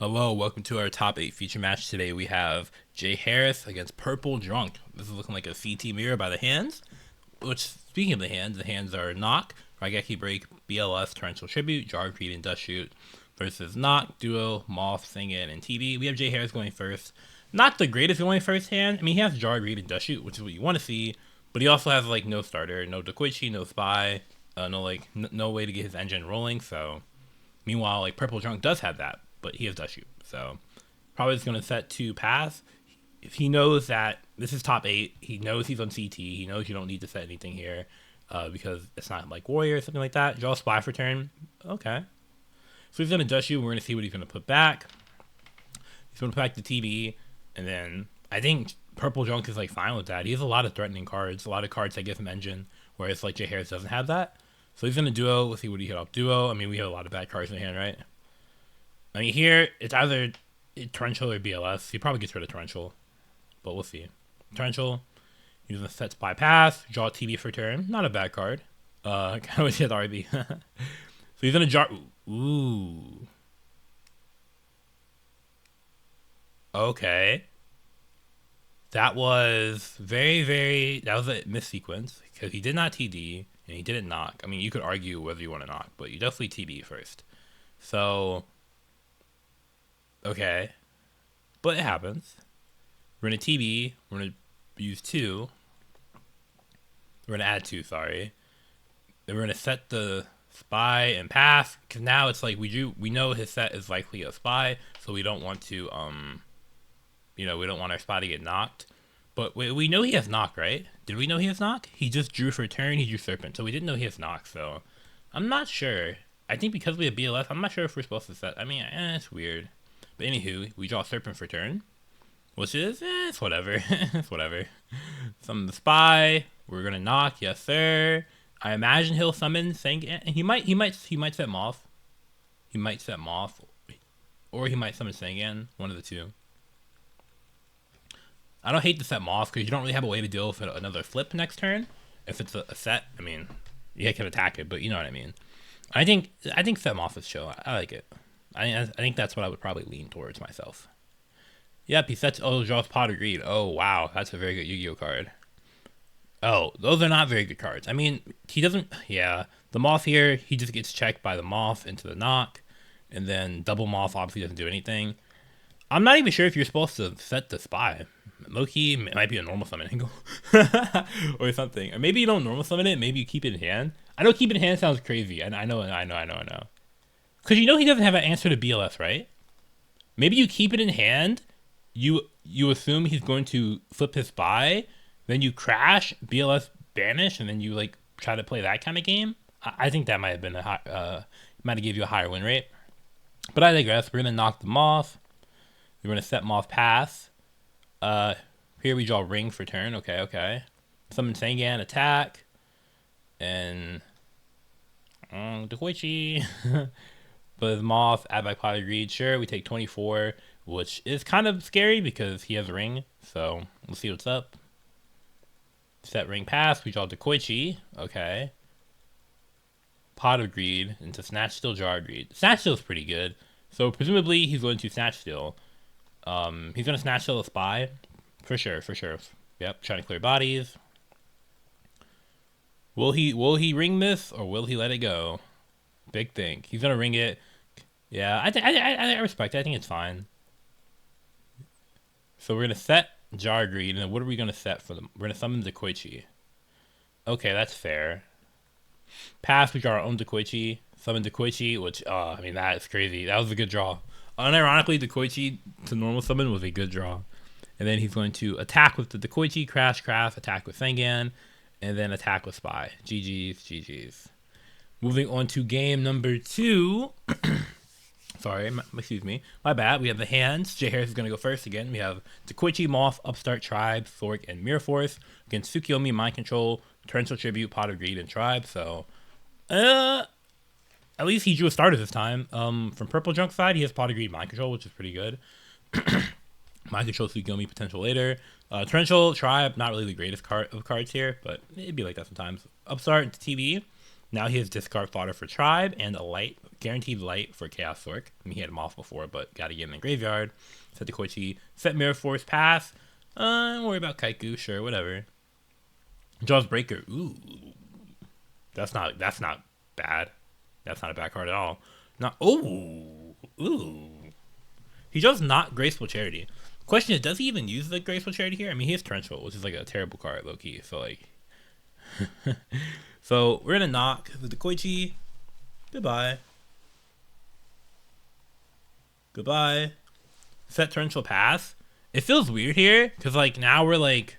Hello, welcome to our top 8 feature match. Today we have Jay Harris against Purple Drunk. This is looking like a CT mirror by the hands. Which, speaking of the hands are Knock, Raigeki Break, BLS, Torrential Tribute, Jar Creed, and Dust Shoot versus Knock, Duo, Moth, Singin, and TB. We have Jay Harris going first. Not the greatest going first hand. I mean, he has Jar Creed and Dust Shoot, which is what you want to see, but he also has like no starter, no Dakoichi, no Spy, no way to get his engine rolling. So, meanwhile, like Purple Drunk does have that, but he has Dust Shoot. So, probably just gonna set 2 pass. If he knows that this is top 8, he knows he's on CT, he knows you don't need to set anything here because it's not like Warrior or something like that. Draw Spy for turn. Okay. So he's going to Dust You. We're going to see what he's going to put back. He's going to put back the TB. And then I think Purple Drunk is like fine with that. He has a lot of threatening cards, a lot of cards that give him engine, whereas like Jay Harris doesn't have that. So he's going to Duo. We'll see what he hit off Duo. I mean, we have a lot of bad cards in hand, right? I mean, here, it's either Torrential or BLS. He probably gets rid of Torrential, but we'll see. Torrential, he's going to set Spy Pass, draw TB for turn. Not a bad card. Kind of wish he had RB. So he's going to jar. Ooh. Okay. That was that was a missequence because he did not TD and he didn't knock. I mean, you could argue whether you want to knock, but you definitely TD first. So, okay. But it happens. We're going to TB. We're going to use 2. We're going to add 2, sorry. Then we're going to set the Spy and pass. Because now it's like we know his set is likely a Spy. So we don't want to, we don't want our Spy to get knocked. But we know he has Knock, right? Did we know he has Knock? He just drew for turn. He drew Serpent. So we didn't know he has Knock. So I'm not sure. I think because we have BLS, I'm not sure if we're supposed to set. I mean, it's weird. But anywho, we draw Serpent for turn. Which is, it's whatever. It's whatever. Summon the Spy. We're gonna Knock, yes sir. I imagine he'll summon Sengan. He might set Moth. He might set Moth, or he might summon Sengan. One of the two. I don't hate to set Moth because you don't really have a way to deal with another flip next turn. If it's a set, I mean, you can attack it, but you know what I mean. I think set Moth is chill. I like it. I think that's what I would probably lean towards myself. Yep, he sets, draws Pot of Greed. Oh, wow, that's a very good Yu-Gi-Oh card. Oh, those are not very good cards. I mean, he doesn't, the Moth here, he just gets checked by the Moth into the Knock, and then double Moth obviously doesn't do anything. I'm not even sure if you're supposed to set the Spy. Low-key, it might be a normal summon angle. Or something. Or maybe you don't normal summon it, maybe you keep it in hand. I know keep it in hand sounds crazy, and I know. Because you know he doesn't have an answer to BLS, right? Maybe you keep it in hand, you assume he's going to flip his Spy, then you crash, BLS banish, and then you like try to play that kind of game. I think that might have been might have gave you a higher win rate. But I digress. We're gonna Knock the Moth. We're gonna set Moth pass. Here we draw Ring for turn. Okay. Summon Sengan, attack, and Dakoichi. But Moth, add by Pot of Greed. Sure, we take 24, which is kind of scary because he has a Ring. So we'll see what's up. Set Ring pass. We draw Dakoichi. Okay. Pot of Greed into Snatch Steal, Jar Greed. Snatch Steal is pretty good. So presumably he's going to Snatch Steal. He's going to Snatch Steal a Spy. For sure. Yep, trying to clear bodies. Will he ring this or will he let it go? Big thing. He's going to ring it. Yeah, I respect it. I think it's fine. So we're going to set Jar Greed, and then what are we going to set for them? We're going to summon Dakoichi. Okay, that's fair. Pass, we draw our own Dakoichi. Summon Dakoichi, which, I mean, that is crazy. That was a good draw. Unironically, Dakoichi to normal summon was a good draw. And then he's going to attack with the Dakoichi, crash, attack with Sengan, and then attack with Spy. GG's. Moving on to game number 2. Sorry, excuse me. My bad. We have the hands. Jay Harris is going to go first again. We have Dakoichi, Moth, Upstart, Tribe, Sork, and Mirror Force against Tsukiyomi, Mind Control, Torrential Tribute, Pot of Greed, and Tribe. So, at least he drew a starter this time. From Purple Drunk side, he has Pot of Greed, Mind Control, which is pretty good. Mind Control, Tsukiyomi, potential later. Torrential, Tribe, not really the greatest card of cards here, but it'd be like that sometimes. Upstart into TV. Now he has discard fodder for Tribe and a light, guaranteed light for Chaos Orc. I mean, he had him off before, but got to get in the graveyard. Set the Koichi, set Mirror Force, pass. Don't worry about Kaiku, sure, whatever. Draws Breaker. Ooh, that's not bad. That's not a bad card at all. Not ooh. He draws not Graceful Charity. Question is, does he even use the Graceful Charity here? I mean, he has Torrential, which is like a terrible card, low key. So like, so we're gonna knock the Koichi. Goodbye. Goodbye. Set Torrential, pass. It feels weird here because like now we're like,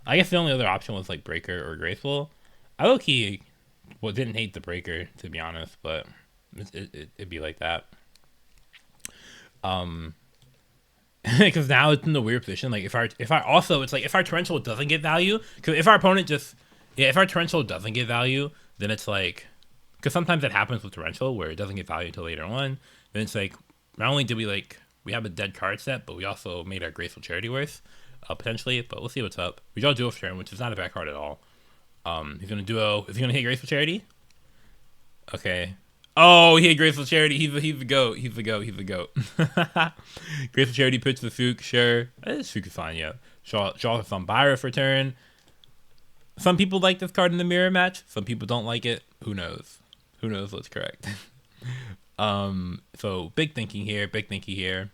I guess the only other option was like Breaker or Graceful. I low key didn't hate the Breaker, to be honest, but it'd be like that. Because now it's in the weird position. Like if our Torrential doesn't get value, because if our opponent if our Torrential doesn't get value, then it's like, because sometimes that happens with Torrential where it doesn't get value until later on. Then it's like, not only did we have a dead card set, but we also made our Graceful Charity worse, potentially. But we'll see what's up. We draw Duo for turn, which is not a bad card at all. He's gonna Duo. Is he gonna hit Graceful Charity? Okay. Oh, he had Graceful Charity. He's the goat. He's the goat. Graceful Charity puts the Fook. Sure. Fook is fine, yeah. Draw Thumbira for turn. Some people like this card in the mirror match. Some people don't like it. Who knows? Who knows what's correct? So big thinking here.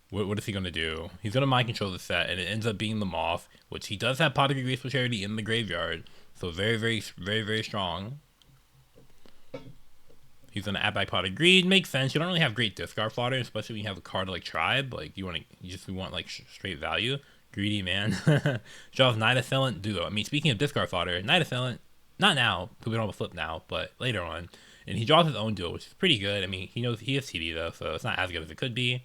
What is he going to do? He's going to mind control the set, and it ends up being the Moth, which he does have Pot of Graceful Charity in the graveyard. So very strong. He's gonna add back Pot of Greed. Makes sense. You don't really have great discard fodder, especially when you have a card like Tribe. Like we want like straight value. Greedy man. Draws Night Assailant Duo. I mean, speaking of discard fodder, Night Assailant, not now because we don't have a flip now, but later on. And he draws his own Duo, which is pretty good. I mean, he knows he has TD though, so it's not as good as it could be.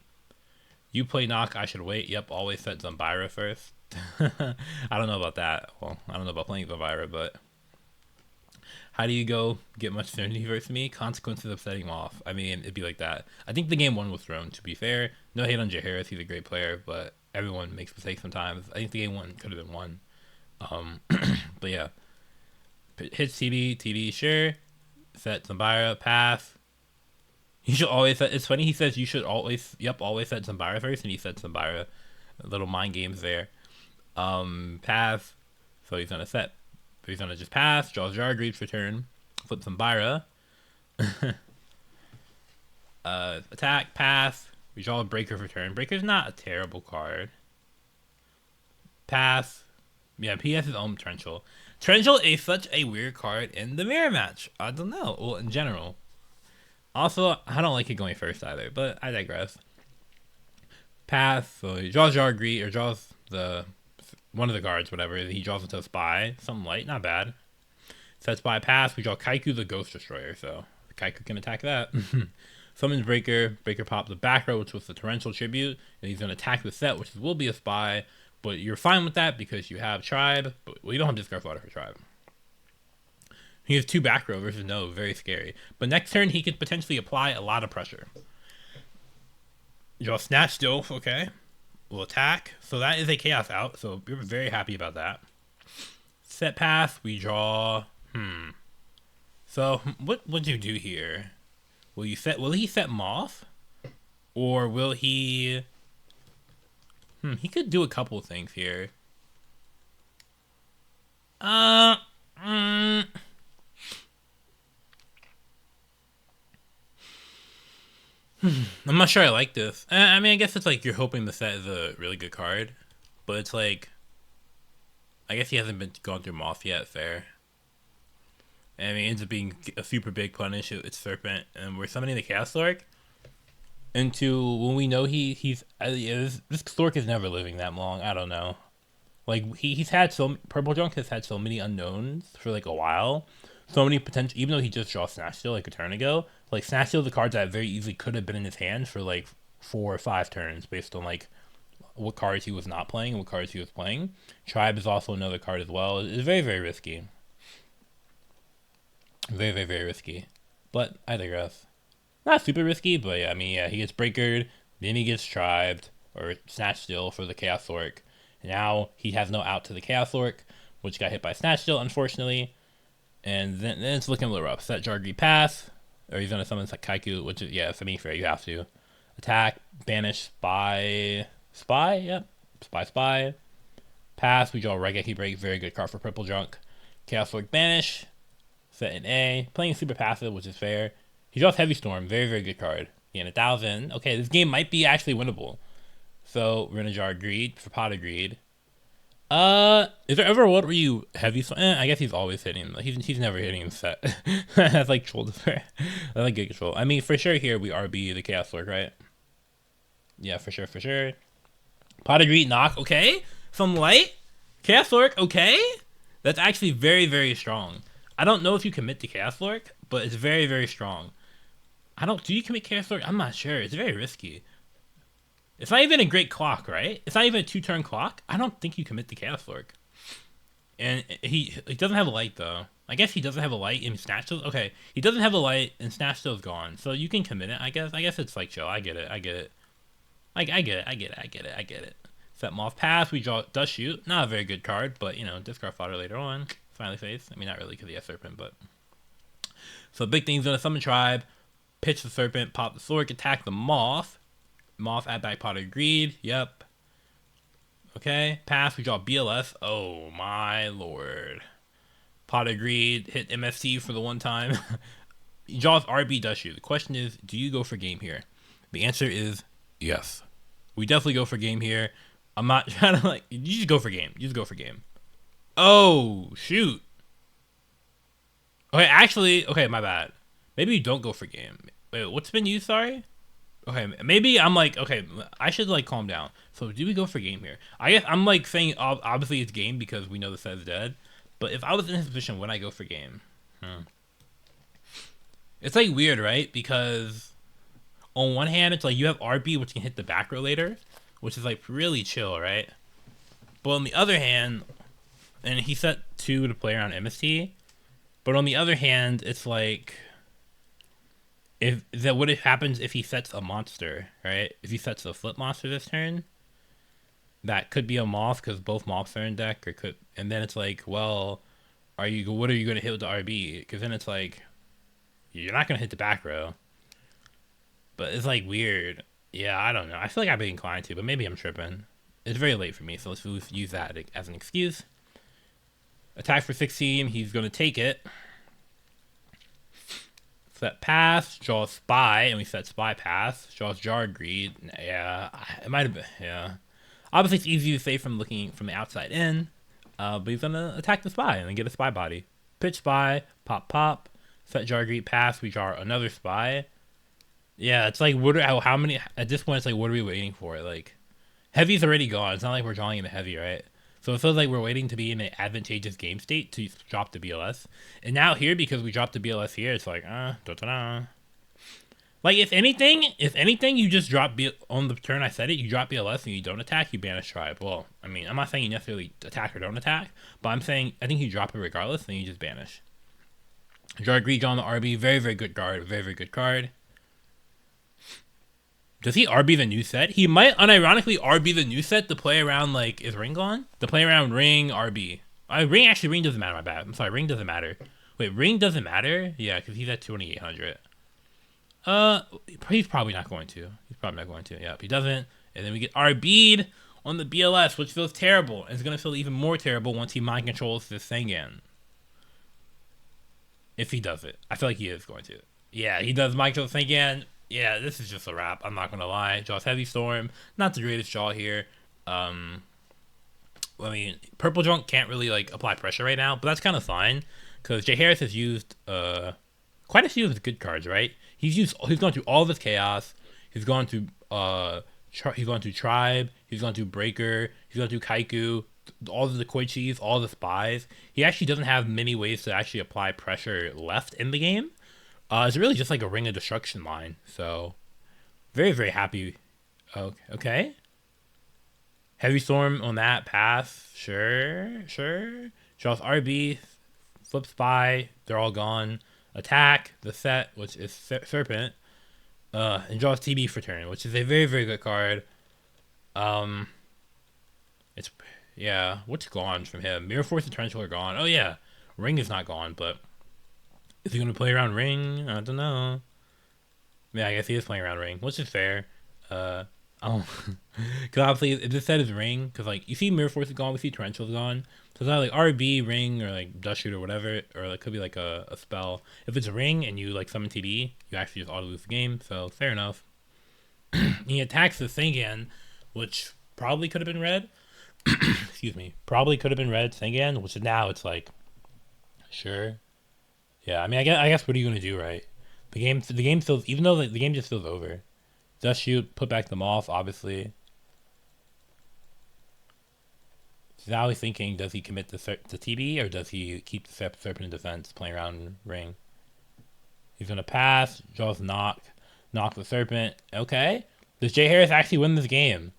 You play Knock, I should wait. Yep, always set Zumbira first. I don't know about that. Well, I don't know about playing Zumbira, but. How do you go get much synergy versus me? Consequences of setting him off. I mean, it'd be like that. I think the game 1 was thrown, to be fair. No hate on Jay Harris. He's a great player, but everyone makes mistakes sometimes. I think the game 1 could have been won. But yeah. Hits TD, sure. Set Zumbira, pass. You should always set, it's funny, he says you should always set Zumbira first, and he said Zumbira. Little mind games there. Pass. So he's gonna set. He's gonna just pass, draws Jargreaves for turn, flip Zumbira. Attack, pass, we draw a Breaker for turn. Breaker's not a terrible card. Pass. Yeah, he has his own Torrential. Torrential is such a weird card in the mirror match. I don't know. Well, in general. Also, I don't like it going first either, but I digress. Pass, so he draws Jargreaves, or draws one of the guards, whatever. He draws into a Spy. Something light, not bad. Set Spy, pass. We draw Kaiku the Ghost Destroyer, so Kaiku can attack that. Summons Breaker. Breaker pops the back row, which was the Torrential Tribute. And he's going to attack the set, which will be a Spy. But you're fine with that because you have Tribe. But you don't have Discard Fodder for Tribe. He has 2 back row versus no. Very scary. But next turn, he could potentially apply a lot of pressure. You draw Snatch Still, okay. Will attack. So that is a Chaos out. So we're very happy about that. Set pass. We draw. So what would you do here? Will he set Moth? Or will he... he could do a couple of things here. I'm not sure I like this. I mean, I guess it's like you're hoping the set is a really good card, but it's like, I guess he hasn't been gone through Moth yet. Fair. And I mean, it ends up being a super big punish. It's Serpent, and we're summoning the Chaos Stork into when we know this Stork is never living that long. I don't know. Like he's had Purpledrunk has had so many unknowns for like a while. So many potential, even though he just draw Snatch Steal like a turn ago, like Snatch Steal, the cards that very easily could have been in his hand for like 4 or 5 turns based on like what cards he was not playing and what cards he was playing. Tribe is also another card as well. It's very risky. Very risky. But I digress. Not super risky, but yeah, I mean, yeah, he gets Breakered, then he gets Tribed or Snatch Steal for the Chaos Orc. Now he has no out to the Chaos Orc, which got hit by Snatch Steal, unfortunately. And then it's looking a little rough. Set Jar Greed pass. Or he's gonna summon like Kaiku, which is yeah, for me fair, you have to. Attack, banish, spy. Spy, yep. Spy. Pass, we draw Regeki Break, very good card for Purple Drunk. Chaos Lord banish. Set an A. Playing super passive, which is fair. He draws Heavy Storm, very, very good card. Gain 1,000. Okay, this game might be actually winnable. So we're gonna jar Greed for Pot of Greed. Is there ever a world where you heavy? I guess he's always hitting. He's never hitting set. That's like troll. That's like good control. I mean, for sure here we RB the Chaos Lord, right? Yeah, for sure. Pot of Greed knock. Okay, some light. Chaos Lord. Okay, that's actually very, very strong. I don't know if you commit to Chaos Lord, but it's very, very strong. Do you commit Chaos Lord? I'm not sure. It's very risky. It's not even a great clock, right? It's not even a 2-turn clock. I don't think you commit to Chaos Lord. And he doesn't have a light, though. I guess he doesn't have a light in Snatch Stealth. Okay, he doesn't have a light and Snatch Stealth's gone. So you can commit it, I guess. I guess it's like chill. I get it. I get it. Set Moth Pass. We draw Dust Shoot. Not a very good card, but, you know, discard fodder later on. Smiley face. I mean, not really because he has Serpent, but... So big thing's gonna summon Tribe. Pitch the Serpent. Pop the Sword. Attack the Moth. Moth, add back Pot of Greed. Yep. Okay. Pass. We draw BLS. Oh my lord. Pot of Greed. Hit MFC for the one time. He draws RB Dust You. The question is, do you go for game here? The answer is yes. We definitely go for game here. I'm not trying to like. You just go for game. You just go for game. Oh shoot. Okay, actually, okay, my bad. Maybe you don't go for game. Wait, what's been used? Sorry. Okay, maybe I'm like, okay, I should like calm down. So do we go for game here? I guess I'm like saying obviously it's game because we know the set is dead. But if I was in his position, would I go for game? It's like weird, right? Because on one hand, it's like you have RB, which can hit the back row later, which is like really chill, right? But on the other hand, and he set 2 to play around MST. But on the other hand, it's like... what happens if he sets a monster, right? If he sets a flip monster this turn, that could be a moth because both moths are in deck, and then it's like, well, what are you gonna hit with the RB? Because then it's like, you're not gonna hit the back row. But it's like weird. Yeah, I don't know. I feel like I'd be inclined to, but maybe I'm tripping. It's very late for me, so let's use that as an excuse. Attack for 16. He's gonna take it. Set pass, draw spy, and we set spy pass. Draws jar greed. Yeah, it might have been. Yeah, obviously it's easy to say from looking from the outside in, but he's gonna attack the spy and then get a spy body. Pitch spy, pop. Set jar greed pass. We draw another spy. Yeah, it's like how many at this point? It's like what are we waiting for? Like, heavy's already gone. It's not like we're drawing in the heavy, right? So it feels like we're waiting to be in an advantageous game state to drop the BLS. And now here, because we dropped the BLS here, it's like, da-da-da. Like, if anything, you just drop on the turn I said it, you drop BLS and you don't attack, you banish Tribe. Well, I mean, I'm not saying you necessarily attack or don't attack, but I'm saying I think you drop it regardless, and you just banish. Jar Greed on the RB, very, very good card, very, very good card. Does he RB the new set? He might unironically RB the new set to play around, like, is Ring gone? To play around Ring, RB. Ring doesn't matter, my bad. I'm sorry, Ring doesn't matter. Wait, Ring doesn't matter? Yeah, because he's at 2,800. He's probably not going to. Yep, he doesn't. And then we get RB'd on the BLS, which feels terrible. And it's going to feel even more terrible once he mind controls this Sengan. If he does it. I feel like he is going to. Yeah, he does mind control Sengan. Yeah, this is just a wrap. I'm not gonna lie. Draws Heavy Storm. Not the greatest draw here. I mean, Purple Drunk can't really like apply pressure right now, but that's kind of fine because Jay Harris has used quite a few of his good cards, right? He's gone through all of his chaos. He's gone through Tribe. He's gone through Breaker. He's gone through Kaiku. All of the Koichis, all the spies. He actually doesn't have many ways to actually apply pressure left in the game. It's really just like a Ring of Destruction line. So, very, very happy. Okay. Heavy Storm on that pass. Sure. Draws RB. Flip Spy. They're all gone. Attack. The set, which is Serpent. And draws TB for turn, which is a very, very good card. What's gone from him? Mirror Force and Torrential are gone. Oh, yeah. Ring is not gone, but Is he gonna play around ring? I don't know. Yeah, I guess he is playing around ring, which is fair. Uh, oh, because obviously if this set is ring, because like you see Mirror Force is gone, we see Torrential's gone, so it's not like RB ring or like Dust Shoot or whatever, or it could be like a spell. If it's ring and you like summon TD, you actually just auto lose the game. So fair enough. He attacks the Sengan, which probably could have been red. Excuse me, probably could have been red Sengan, which now it's like, sure, yeah. I mean, I guess what are you gonna do, right? The game feels, even though the game just feels over. Dust Shoot, put back the Moth, obviously. So now he's thinking, does he commit to TD or does he keep the Serpent in defense, playing around ring? He's gonna pass, draws knock the Serpent. Okay, does Jay Harris actually win this game?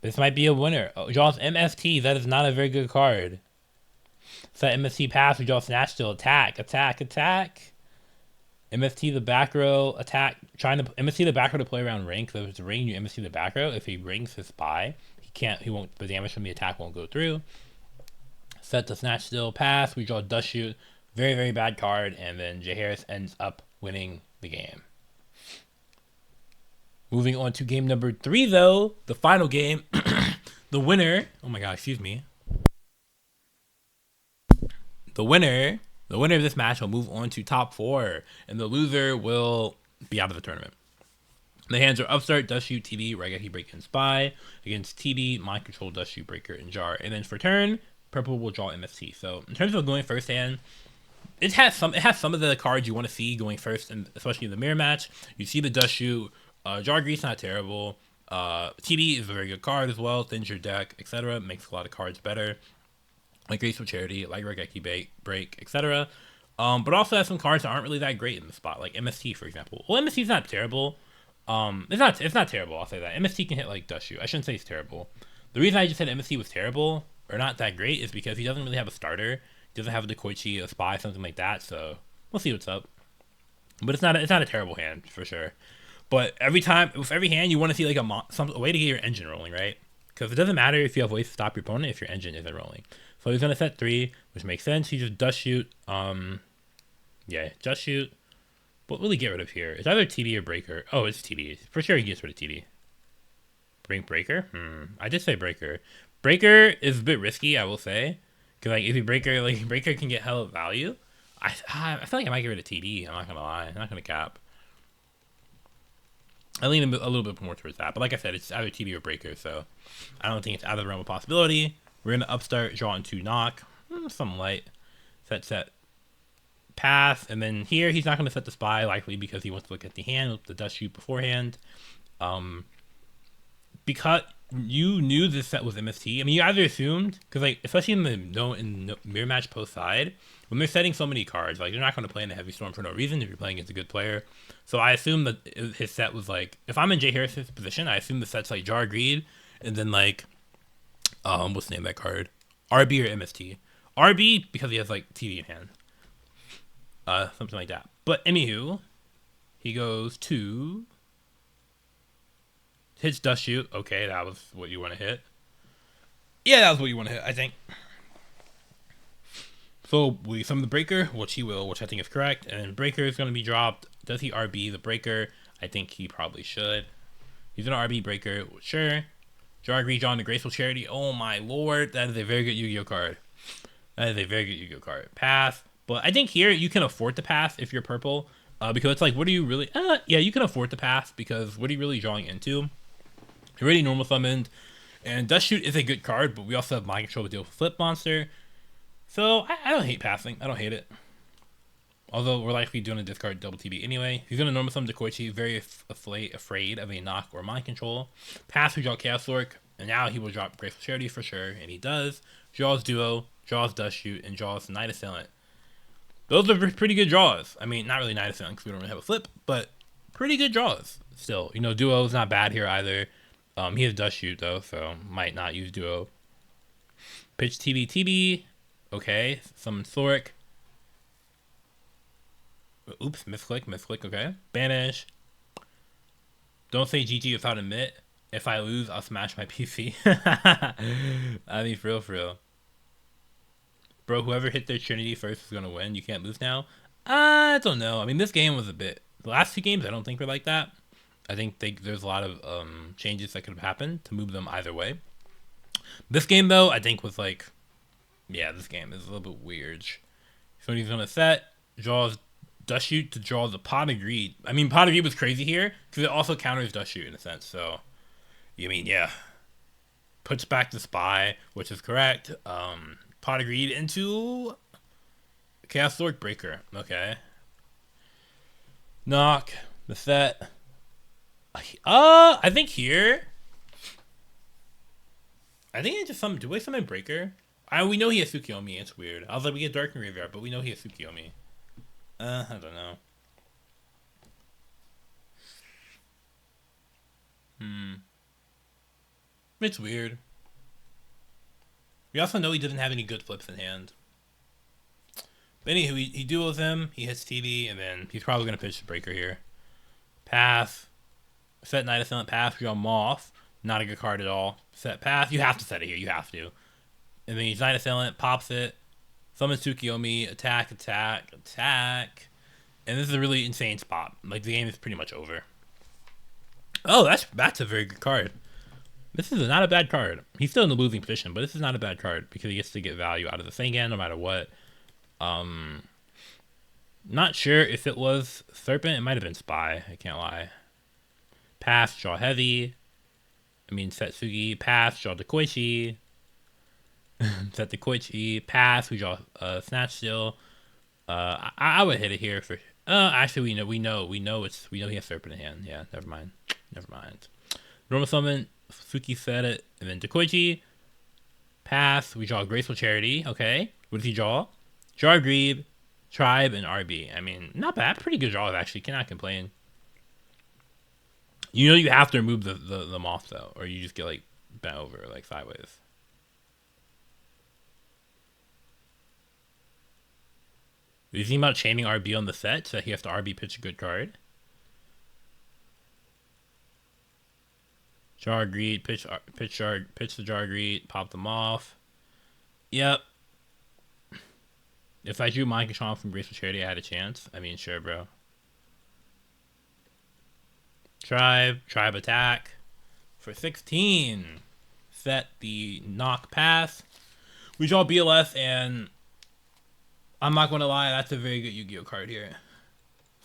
This might be a winner. Oh, draws MST. That is not a very good card. Set MST pass. We draw Snatch Still. Attack. MST the back row. Attack. Trying to MST the back row to play around ring. Because if it's a ring, you MST the back row. If he rings his spy, he can't. He won't. The damage from the attack won't go through. Set the Snatch Still pass. We draw Dust Shoot. Very, very bad card. And then Jay Harris ends up winning the game. Moving on to game number 3, though, the final game. The winner. Oh my god, excuse me. The winner of this match will move on to top 4, and the loser will be out of the tournament. The hands are Upstart, Dust Shoot, TD, Raigeki Break, and Spy against TD, Mind Control, Dust Shoot, Breaker, and Jar. And then for turn, Purple will draw MST. So in terms of going first hand, it has some of the cards you want to see going first, and especially in the mirror match. You see the Dust Shoot. Jar Grease not terrible. TD is a very good card as well. Thins your deck, etc. Makes a lot of cards better. Like Graceful Charity, like Raigeki Break, etc. But also has some cards that aren't really that great in the spot, like MST, for example. Well, MST is not terrible. It's not terrible, I'll say that. MST can hit like Dust Shoot. I shouldn't say it's terrible. The reason I just said MST was terrible, or not that great, is because he doesn't really have a starter. He doesn't have a Dekoichi, a Spy, something like that, so we'll see what's up. But it's not a terrible hand, for sure. But with every hand, you want to see like a way to get your engine rolling, right? Because it doesn't matter if you have ways to stop your opponent if your engine isn't rolling. So he's gonna set 3, which makes sense. He just Dust Shoot. Yeah, Dust Shoot. What will he get rid of here? It's either TD or Breaker. Oh, it's TD. For sure he gets rid of TD. Bring Breaker? I did say Breaker. Breaker is a bit risky, I will say. Because like if you Breaker can get hell of value. I feel like I might get rid of TD. I'm not gonna lie. I'm not gonna cap. I lean a little bit more towards that. But like I said, it's either TD or Breaker, so I don't think it's out of the realm of possibility. We're going to Upstart, draw into knock. Some light. Set. Pass. And then here, he's not going to set the Spy, likely because he wants to look at the hand with the Dust Shoot beforehand. Because you knew this set was MST. I mean, you either assumed, because like, especially in the mirror match post side, when they're setting so many cards, like, you're not going to play in the Heavy Storm for no reason if you're playing against a good player. So I assume that his set was like, if I'm in Jay Harris's position, I assume the set's like Jar Greed, and then like, what's the name of that card? RB or MST. RB because he has like TD in hand. Something like that. But anywho, he goes to hits Dust Shoot. Okay, that was what you want to hit. Yeah, that was what you want to hit, I think. So we summon the Breaker, which he will, which I think is correct. And then Breaker is going to be dropped. Does he RB the Breaker? I think he probably should. He's going to RB Breaker. Sure. Jar Greed on the Graceful Charity. Oh my lord. That is a very good Yu-Gi-Oh card. Pass. But I think here you can afford to pass if you're purple. Because it's like, what are you really... yeah, you can afford to pass because what are you really drawing into? You're already normal summoned. And Dust Shoot is a good card, but we also have Mind Control to deal with Flip Monster. So, I don't hate passing. I don't hate it. Although, we're likely doing a discard double TB anyway. He's going to normal summon Dekoichi, very afraid of a knock or Mind Control. Pass, we draw Chaos Orc, and now he will drop Graceful Charity for sure, and he does. Draws Duo, draws Dust Shoot, and draws Night Assailant. Those are pretty good draws. I mean, not really Night Assailant because we don't really have a flip, but pretty good draws still. You know, Duo is not bad here either. He has Dust Shoot, though, so might not use Duo. Pitch TB. Okay, summon Thoric. Oops, misclick, okay. Banish. Don't say GG without admit. If I lose, I'll smash my PC. I mean, for real. Bro, whoever hit their Trinity first is going to win. You can't lose now. I don't know. I mean, this game was a bit. The last two games, I don't think were like that. I think there's a lot of changes that could have happened to move them either way. This game, though, I think was like, yeah, this game is a little bit weird. So he's gonna set, draws Dust Shoot to draw the Pot of Greed. I mean, Pot of Greed was crazy here because it also counters Dust Shoot in a sense. So, you mean, yeah, puts back the Spy, which is correct. Pot of Greed into Chaos Stork Breaker. Okay. Knock the set. I think here. I think it's just some. Do we summon Breaker? We know he has Tsukiyomi. It's weird. I was like, we get Dark and Graveyard, but we know he has Tsukiyomi. I don't know. It's weird. We also know he doesn't have any good flips in hand. But anywho, he duels him. He hits TD, and then he's probably gonna pitch the Breaker here. Pass. Set Night Assailant. Pass. We got Moth. Not a good card at all. Set pass. You have to set it here. You have to. And then he's Night Assailant, pops it, summons Tsukiyomi, attack, attack, attack. And this is a really insane spot. Like, the game is pretty much over. Oh, that's a very good card. This is not a bad card. He's still in the losing position, but this is not a bad card because he gets to get value out of the Sengan no matter what. Not sure if it was Serpent. It might have been Spy. I can't lie. Pass, draw heavy. I mean, set Sugi. Pass, draw the Koichi. Set the Koichi. Pass, we draw Snatch still. I would hit it here for. Actually, we know he has Serpent in hand. Yeah, never mind. Normal summon. Suki set it, and then Dekoichi. Pass, we draw Graceful Charity. Okay, what does he draw? Jar Greed, Tribe, and RB. I mean, not bad. Pretty good draws, actually. Cannot complain. You know you have to remove the Moth, though, or you just get, like, bent over, like, sideways. Is he about chaining RB on the set so he has to RB pitch a good card? Jar Greed, pitch the Jar Greed, pop them off. Yep. If I drew Mind Control from Graceful Charity, I had a chance. I mean, sure, bro. Tribe attack for 16. Set the knock pass. We draw BLS, and I'm not going to lie, that's a very good Yu-Gi-Oh card here.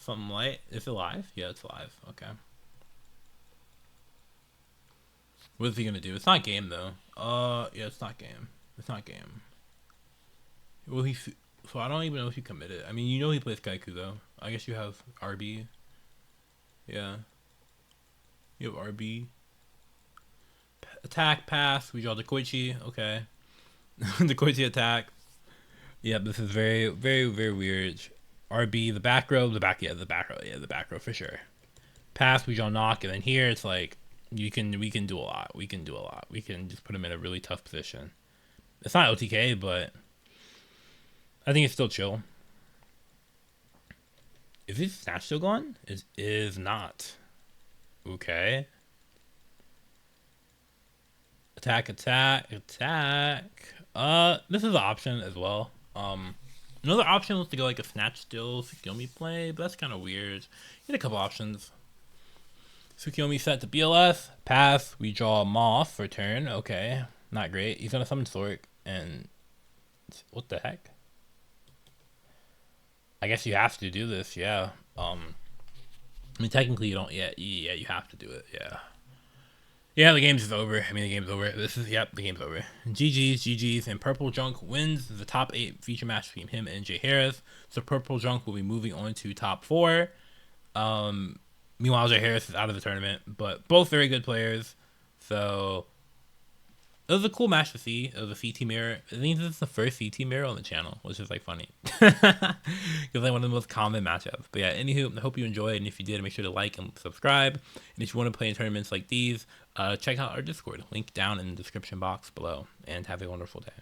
Something light. Is it live? Yeah, it's live. Okay. What is he going to do? It's not game, though. Yeah, it's not game. Well, so I don't even know if he committed. I mean, you know he plays Kaiku, though. I guess you have RB. Yeah. You have RB. Attack, pass. We draw the Koichi. Okay. The Koichi attack. Yeah, this is very, very, very weird. RB, the back row. The back row for sure. Pass, we draw knock. And then here, it's like, we can do a lot. We can just put him in a really tough position. It's not OTK, but I think it's still chill. Is his Snatch still gone? It is not. Okay. Attack. This is an option as well. Another option was to go like a Snatch still Tsukiyomi play, but that's kind of weird. You had a couple options. Tsukiyomi set to BLS. Pass. We draw Moth for turn. Okay. Not great. He's gonna summon Sork and what the heck? I guess you have to do this, yeah. I mean, technically you don't. Yeah, you have to do it. Yeah. The game's over. The game's over. The game's over. GG's, and Purple Drunk wins the top 8 feature match between him and Jay Harris. So Purple Drunk will be moving on to top 4. Meanwhile, Jay Harris is out of the tournament, but both very good players. So it was a cool match to see. It was a CT mirror. I think this is the first CT mirror on the channel, which is like funny. Because like one of the most common matchups. But yeah, anywho, I hope you enjoyed. And if you did, make sure to like and subscribe. And if you want to play in tournaments like these, check out our Discord. Link down in the description box below. And have a wonderful day.